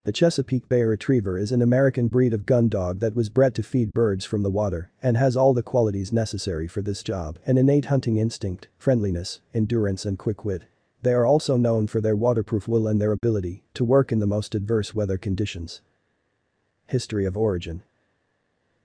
The Chesapeake Bay Retriever is an American breed of gun dog that was bred to feed birds from the water and has all the qualities necessary for this job: an innate hunting instinct, friendliness, endurance and quick wit. They are also known for their waterproof wool and their ability to work in the most adverse weather conditions. History of origin.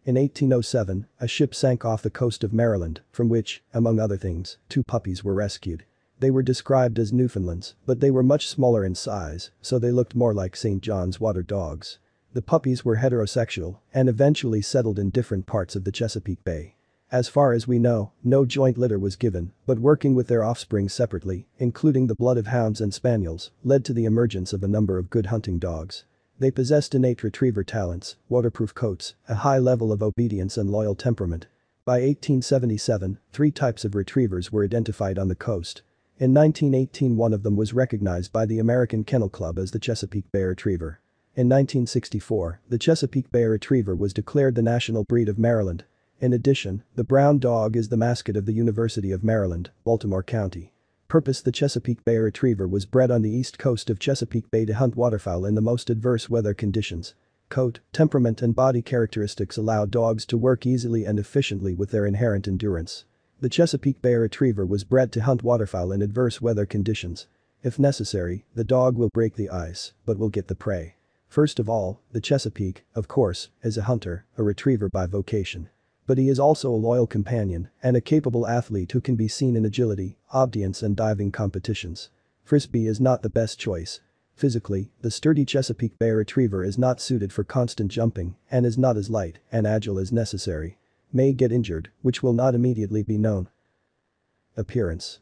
In 1807, a ship sank off the coast of Maryland, from which, among other things, 2 puppies were rescued. They were described as Newfoundlands, but they were much smaller in size, so they looked more like St. John's water dogs. The puppies were heterosexual and eventually settled in different parts of the Chesapeake Bay. As far as we know, no joint litter was given, but working with their offspring separately, including the blood of hounds and spaniels, led to the emergence of a number of good hunting dogs. They possessed innate retriever talents, waterproof coats, a high level of obedience and loyal temperament. By 1877, 3 types of retrievers were identified on the coast. In 1918, one of them was recognized by the American Kennel Club as the Chesapeake Bay Retriever. In 1964, the Chesapeake Bay Retriever was declared the national breed of Maryland. In addition, the brown dog is the mascot of the University of Maryland, Baltimore County. Purpose: the Chesapeake Bay Retriever was bred on the east coast of Chesapeake Bay to hunt waterfowl in the most adverse weather conditions. Coat, temperament and body characteristics allow dogs to work easily and efficiently with their inherent endurance. The Chesapeake Bay Retriever was bred to hunt waterfowl in adverse weather conditions. If necessary, the dog will break the ice, but will get the prey. First of all, the Chesapeake, of course, is a hunter, a retriever by vocation. But he is also a loyal companion and a capable athlete who can be seen in agility, obedience and diving competitions. Frisbee is not the best choice. Physically, the sturdy Chesapeake Bay Retriever is not suited for constant jumping and is not as light and agile as necessary. May get injured, which will not immediately be known. Appearance.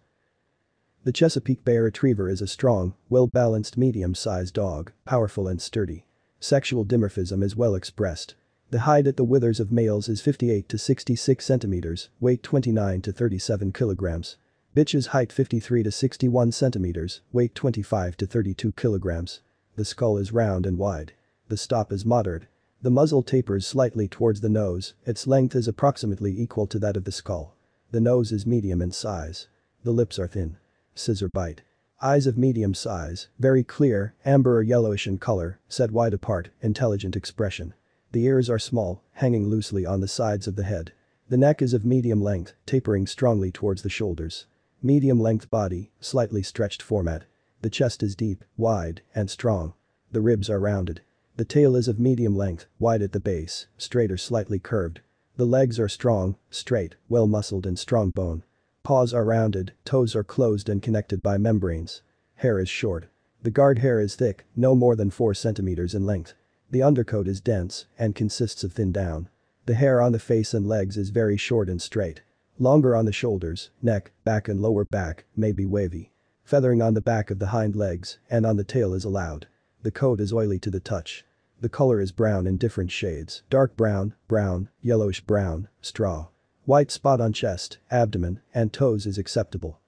The Chesapeake Bay Retriever is a strong, well-balanced medium-sized dog, powerful and sturdy. Sexual dimorphism is well expressed. The height at the withers of males is 58 to 66 centimeters, weight 29 to 37 kilograms. Bitches height 53 to 61 centimeters, weight 25 to 32 kilograms. The skull is round and wide. The stop is moderate. The muzzle tapers slightly towards the nose, its length is approximately equal to that of the skull. The nose is medium in size. The lips are thin. Scissor bite. Eyes of medium size, very clear, amber or yellowish in color, set wide apart, intelligent expression. The ears are small, hanging loosely on the sides of the head. The neck is of medium length, tapering strongly towards the shoulders. Medium length body, slightly stretched format. The chest is deep, wide, and strong. The ribs are rounded. The tail is of medium length, wide at the base, straight or slightly curved. The legs are strong, straight, well muscled and strong bone. Paws are rounded, toes are closed and connected by membranes. Hair is short. The guard hair is thick, no more than 4 centimeters in length. The undercoat is dense and consists of thin down. The hair on the face and legs is very short and straight. Longer on the shoulders, neck, back and lower back may be wavy. Feathering on the back of the hind legs and on the tail is allowed. The coat is oily to the touch. The color is brown in different shades: dark brown, brown, yellowish brown, straw. White spot on chest, abdomen, and toes is acceptable.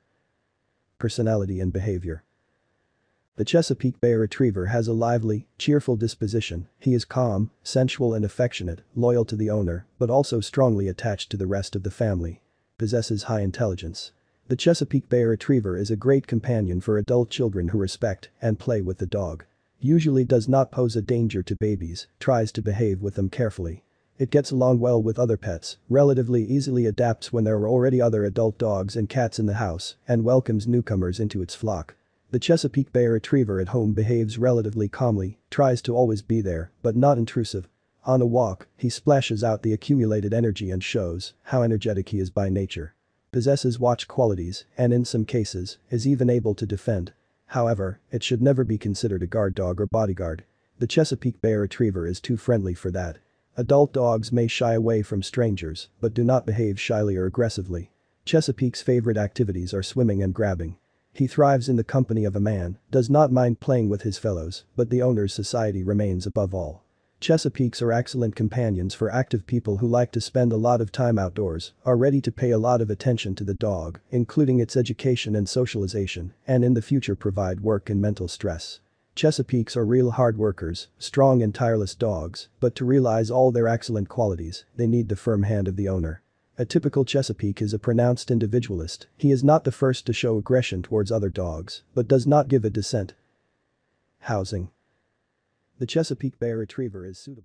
Personality and behavior. The Chesapeake Bay Retriever has a lively, cheerful disposition. He is calm, sensual and affectionate, loyal to the owner, but also strongly attached to the rest of the family. Possesses high intelligence. The Chesapeake Bay Retriever is a great companion for adult children who respect and play with the dog. Usually does not pose a danger to babies, tries to behave with them carefully. It gets along well with other pets, relatively easily adapts when there are already other adult dogs and cats in the house, and welcomes newcomers into its flock. The Chesapeake Bay Retriever at home behaves relatively calmly, tries to always be there, but not intrusive. On a walk, he splashes out the accumulated energy and shows how energetic he is by nature. Possesses watch qualities, and in some cases, is even able to defend. However, it should never be considered a guard dog or bodyguard. The Chesapeake Bay Retriever is too friendly for that. Adult dogs may shy away from strangers, but do not behave shyly or aggressively. Chesapeake's favorite activities are swimming and grabbing. He thrives in the company of a man, does not mind playing with his fellows, but the owner's society remains above all. Chesapeakes are excellent companions for active people who like to spend a lot of time outdoors, are ready to pay a lot of attention to the dog, including its education and socialization, and in the future provide work and mental stress. Chesapeakes are real hard workers, strong and tireless dogs, but to realize all their excellent qualities, they need the firm hand of the owner. A typical Chesapeake is a pronounced individualist. He is not the first to show aggression towards other dogs, but does not give a dissent. Housing. The Chesapeake Bay Retriever is suitable.